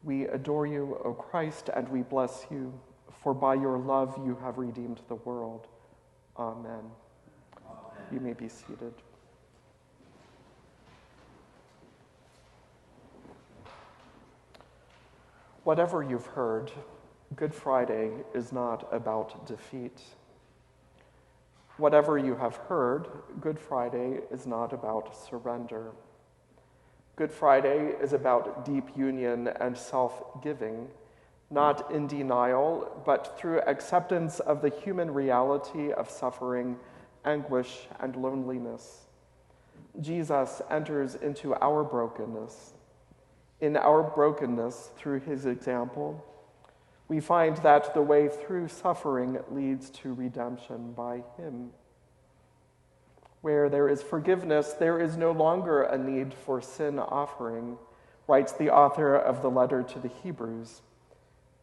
We adore you, O Christ, and we bless you, for by your love you have redeemed the world. Amen. You may be seated. Whatever you've heard, Good Friday is not about defeat. Whatever you have heard, Good Friday is not about surrender. Good Friday is about deep union and self-giving, not in denial, but through acceptance of the human reality of suffering, anguish, and loneliness. Jesus enters into our brokenness. In our brokenness, through his example, we find that the way through suffering leads to redemption by him. Where there is forgiveness, there is no longer a need for sin offering, writes the author of the letter to the Hebrews.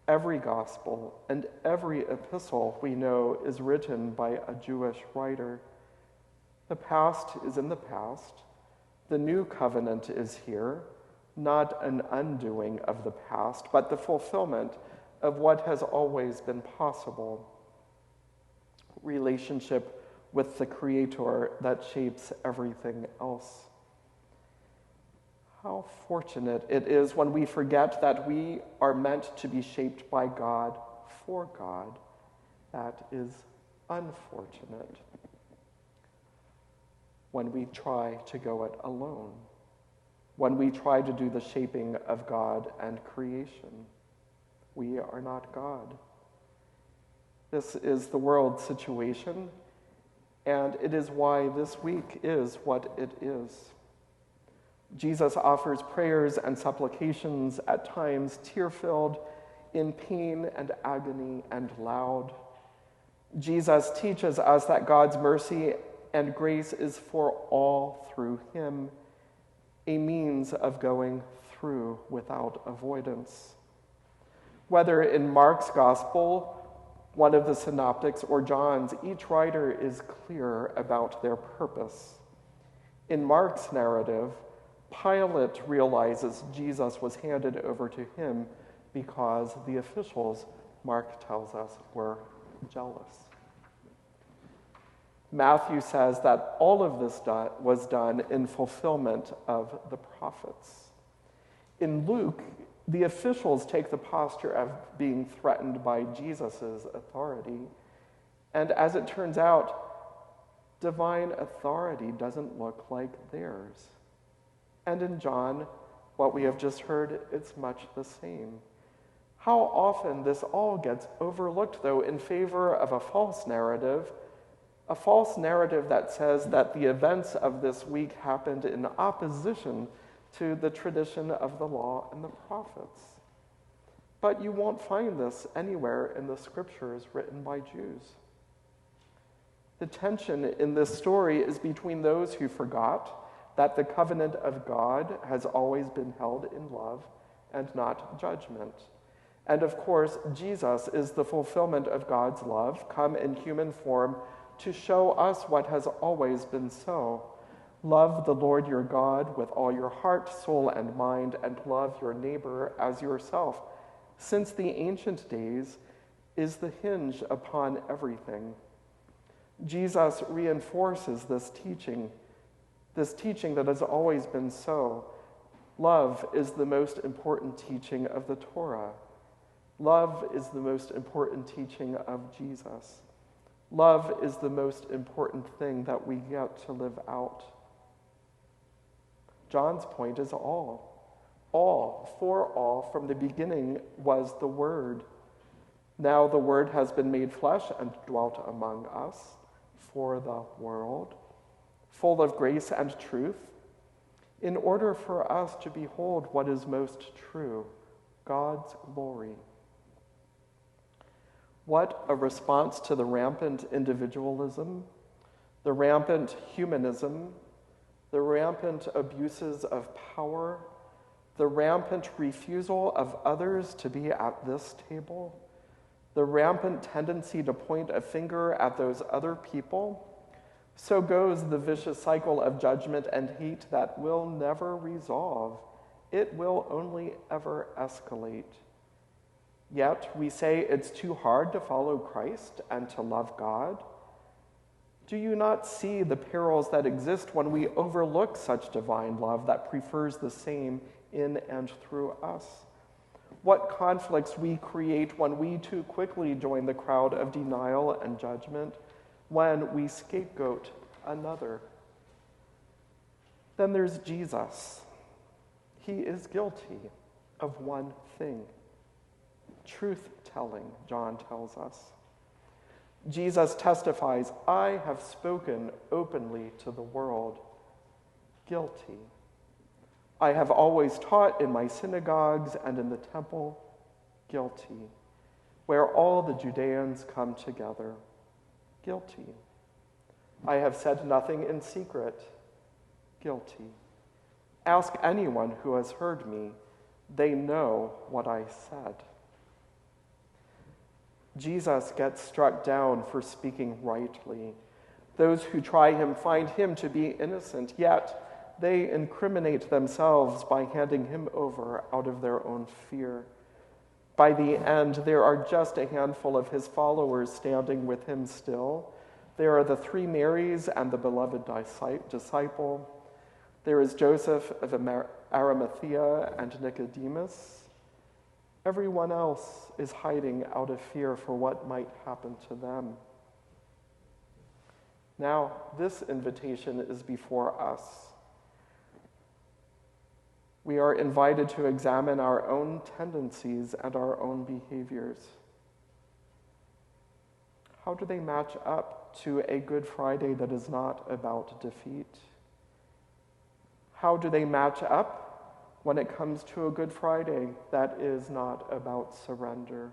Every gospel and every epistle we know is written by a Jewish writer. The past is in the past. The new covenant is here, not an undoing of the past, but the fulfillment of what has always been possible. Relationship with the Creator that shapes everything else. How fortunate it is when we forget that we are meant to be shaped by God for God. That is unfortunate. When we try to go it alone. When we try to do the shaping of God and creation. We are not God. This is the world situation, and it is why this week is what it is. Jesus offers prayers and supplications, at times tear-filled, in pain and agony and loud. Jesus teaches us that God's mercy and grace is for all through him, a means of going through without avoidance. Whether in Mark's gospel, one of the synoptics, or John's, each writer is clear about their purpose. In Mark's narrative, Pilate realizes Jesus was handed over to him because the officials, Mark tells us, were jealous. Matthew says that all of this was done in fulfillment of the prophets. In Luke, the officials take the posture of being threatened by Jesus' authority. And as it turns out, divine authority doesn't look like theirs. And in John, what we have just heard, it's much the same. How often this all gets overlooked, though, in favor of a false narrative that says that the events of this week happened in opposition to the tradition of the law and the prophets. But you won't find this anywhere in the scriptures written by Jews. The tension in this story is between those who forgot that the covenant of God has always been held in love and not judgment. And of course, Jesus is the fulfillment of God's love, come in human form to show us what has always been so. Love the Lord your God with all your heart, soul, and mind, and love your neighbor as yourself, since the ancient days is the hinge upon everything. Jesus reinforces this teaching that has always been so. Love is the most important teaching of the Torah. Love is the most important teaching of Jesus. Love is the most important thing that we get to live out. John's point is all. All, for all, from the beginning was the Word. Now the Word has been made flesh and dwelt among us for the world, full of grace and truth, in order for us to behold what is most true, God's glory. What a response to the rampant individualism, the rampant humanism, the rampant abuses of power, the rampant refusal of others to be at this table, the rampant tendency to point a finger at those other people. So goes the vicious cycle of judgment and hate that will never resolve it will only ever escalate. Yet we say it's too hard to follow Christ and to love God. Do you not see the perils that exist when we overlook such divine love that prefers the same in and through us? What conflicts we create when we too quickly join the crowd of denial and judgment, when we scapegoat another. Then there's Jesus. He is guilty of one thing: truth-telling, John tells us. Jesus testifies, I have spoken openly to the world. Guilty. I have always taught in my synagogues and in the temple. Guilty. Where all the Judeans come together. Guilty. I have said nothing in secret. Guilty. Ask anyone who has heard me. They know what I said. Jesus gets struck down for speaking rightly. Those who try him find him to be innocent, yet they incriminate themselves by handing him over out of their own fear. By the end, there are just a handful of his followers standing with him still. There are the three Marys and the beloved disciple. There is Joseph of Arimathea and Nicodemus. Everyone else is hiding out of fear for what might happen to them. Now, this invitation is before us. We are invited to examine our own tendencies and our own behaviors. How do they match up to a Good Friday that is not about defeat? How do they match up when it comes to a Good Friday that is not about surrender?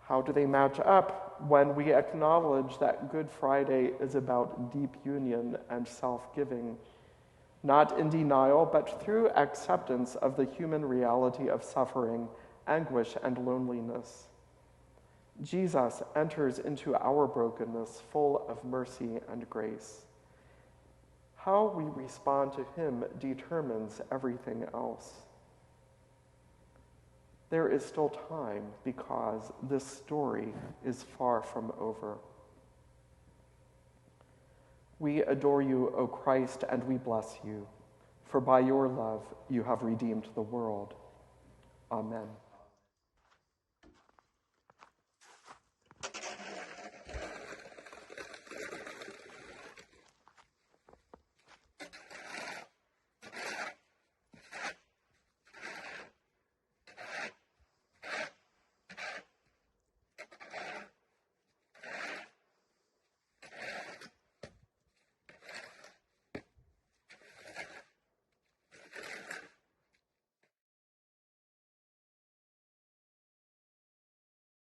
How do they match up when we acknowledge that Good Friday is about deep union and self-giving, not in denial, but through acceptance of the human reality of suffering, anguish, and loneliness? Jesus enters into our brokenness full of mercy and grace. How we respond to him determines everything else. There is still time because this story is far from over. We adore you, O Christ, and we bless you, for by your love you have redeemed the world. Amen.